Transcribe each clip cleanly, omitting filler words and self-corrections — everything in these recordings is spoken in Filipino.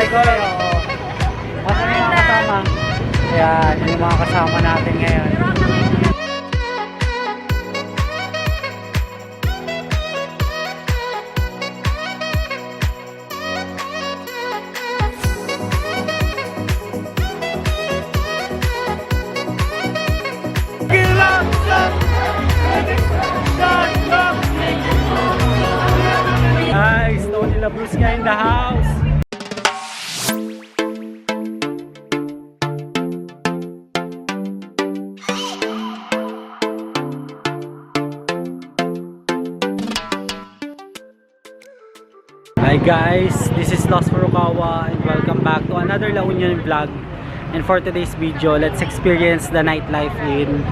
Kaway-kaway, oo. Asan yung mga kasama? Ayan, yung mga kasama natin ngayon. Guys, Tony Labrusca in the house. Hi guys, this is Los Furukawa and welcome back to another La Union vlog. And for today's video, let's experience the nightlife in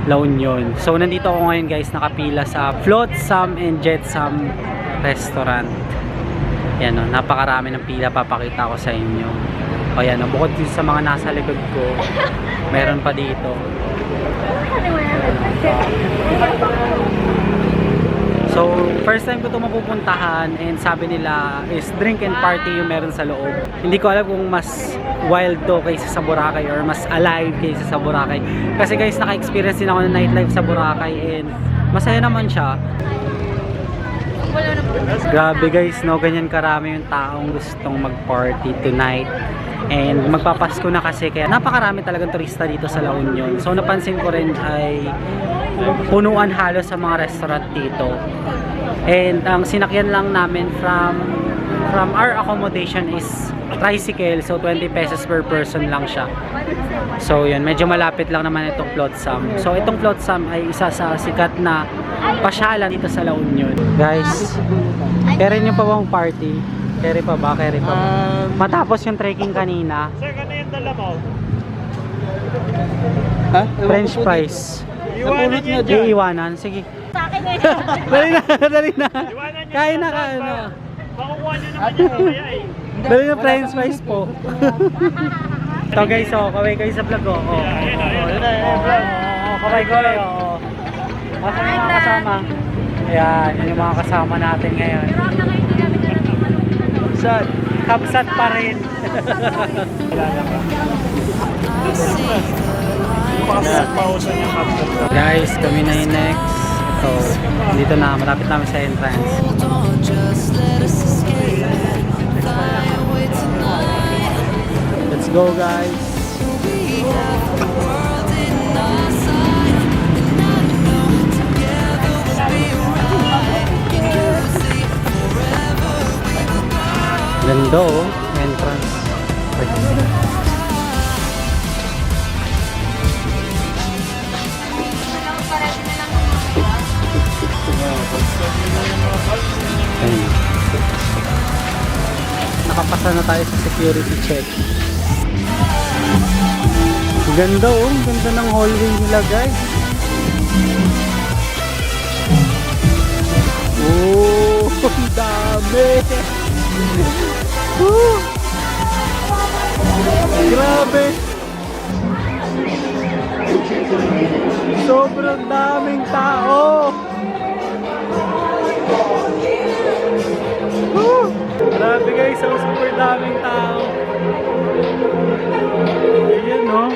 La Union. So nandito ako ngayon guys, nakapila sa Flotsam and Jetsam restaurant. Yan o, napakarami ng pila, papakita ko sa inyo. O yan o, bukod sa mga nasa likod ko, meron pa dito. So, first time ko ito mapupuntahan and sabi nila is drink and party yung meron sa loob. Hindi ko alam kung mas wild to kaysa sa Boracay or mas alive kaysa sa Boracay. Kasi guys, naka-experience din ako ng nightlife sa Boracay and masaya naman siya. Grabe guys, no, ganyan karami yung taong gustong mag-party tonight. And magpapasko na kasi kaya napakarami talagang turista dito sa La Union. So napansin ko rin ay punuan halos sa mga restaurant dito. And ang sinakyan lang namin from our accommodation is tricycle. So 20 pesos per person lang siya. So yun, medyo malapit lang naman itong Flotsam. So itong Flotsam ay isa sa sikat na pasyalan dito sa La Union. Guys, carry nyo pa bang party? Carry pa ba? Carry pa ba? Matapos yung trekking kanina. Sir, ano yung dala mo? Ha? French fries. Iwanan niyo dyan. Iiwanan? Sige. Sa akin eh. Dali na, dali na. Iwanan niyo Kain na dyan, ka, ano. makukuha niyo naman yung mamaya eh. Dali na French fries po. So guys, oh, kaway kayo sa vlog ko. Oh, kaway-kaway, oh. Asan yung mga kasama? Ayan, yun yung mga kasama natin ngayon. Kapsat. Kapsat pa rin. Guys, kami na yung next. So, dito na, malapit namin sa entrance. Let's go guys. Ganda oh, entrance. Ayun. Nakapasa na tayo sa security check. Ganda oh, ganda ng hallway nila guys. Oh, ang dami. Grabe. Sobrang daming tao. Grabe guys, so super daming tao. Ayan no.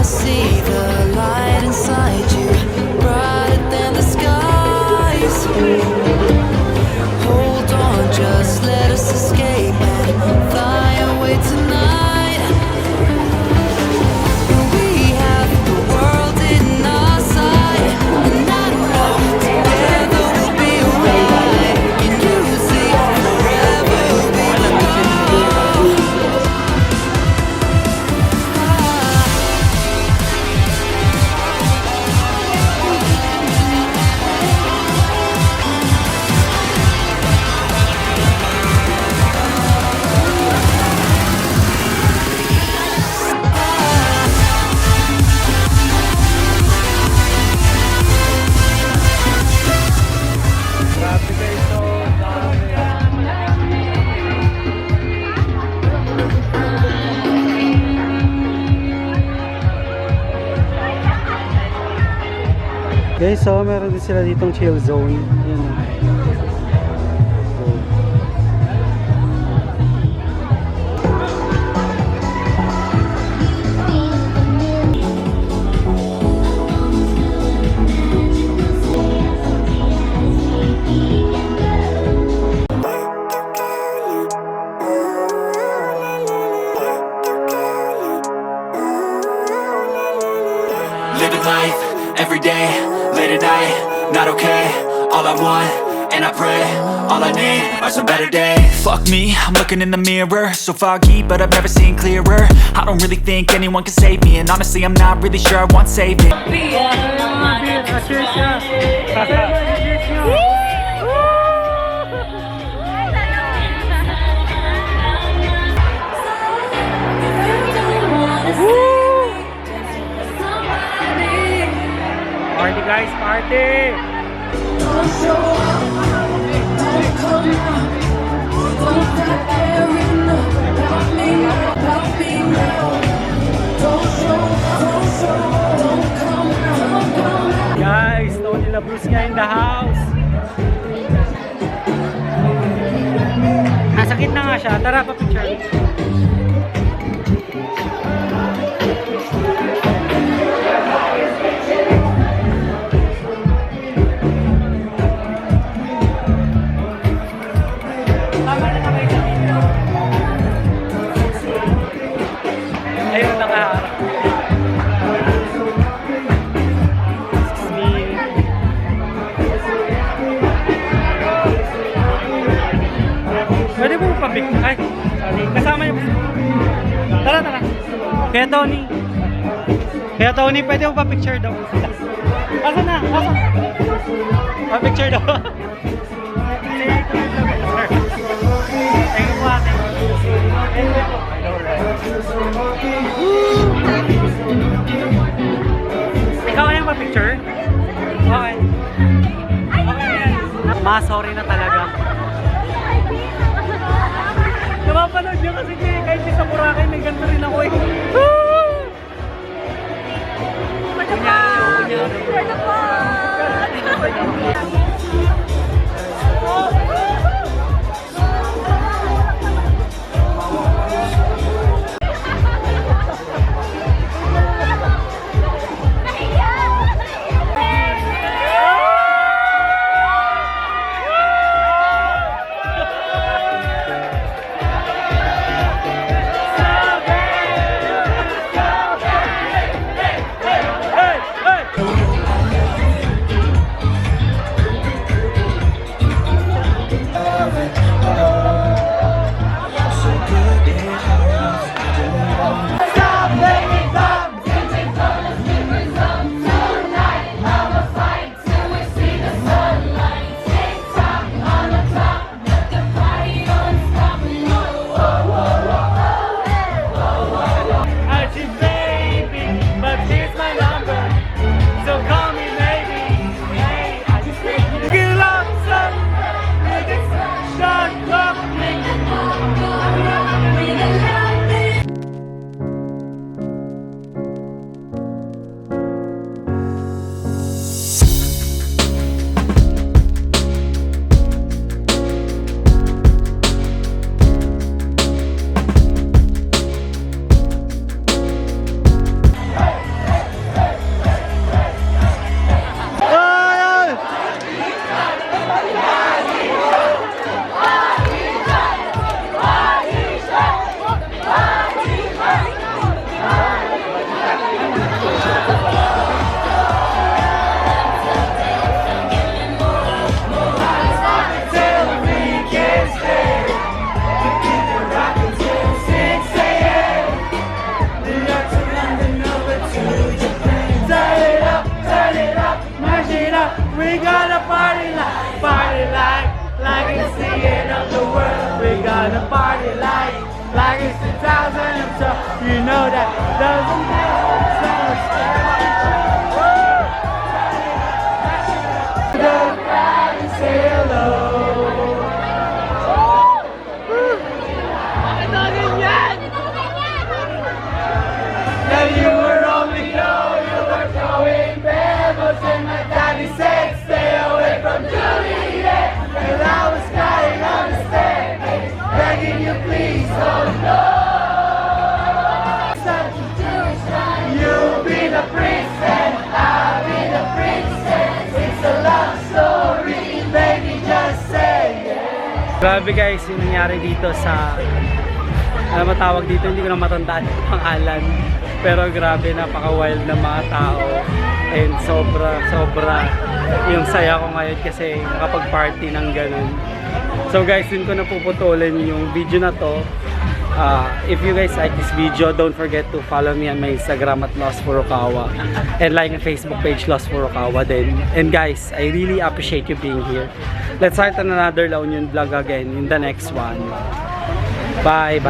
See the light inside you, brighter than the skies. Hold on, just let us escape and fly away tonight. We have the world in our sight, and I know together we'll be alright. Can you see forever we will go? Guys, so meron din sila ditong chill zone. Ayun. Living life, every day, late at night, not okay. All I want, and I pray, all I need are some better days. Fuck me, I'm looking in the mirror, so foggy, but I've never seen clearer. I don't really think anyone can save me, and honestly I'm not really sure I want saving. Party guys, party! Guys, Tony Labrusca in the house! Nasa gitna nga siya, tara pa picture. Ayun, nakaharap. Excuse me. Pwede po pa-pic? Ay, sorry. Kasama niyo. Tara, tara. Kaya Tony, pwede mo pa-picture daw. Asa na? Asa? Pa-picture daw. Thank you po, ate. Ikaw yung pa-picture? Okay. Okay yan. Ma-sorry na talaga. Napapanood nyo kasi kahit sa Boracay may ganito rin ako eh. We gonna party like it's the end of the world. We gonna party like it's 2012. You know that doesn't matter. The crowd and say hello. That you were only low, you were going bad, but then my daddy Grabe guys, yung nangyari dito sa ano matawag dito, hindi ko na matandaan yung pangalan. Pero grabe, napaka-wild ng mga tao. And sobra yung saya ko ngayon kasi nakapag-party ng ganun. So guys, yun ko na puputulin yung video na to. If you guys like this video, don't forget to follow me on my Instagram at Lost Furukawa and like my Facebook page Lost Furukawa din. And guys, I really appreciate you being here. Let's start on another La Union vlog again in the next one. Bye.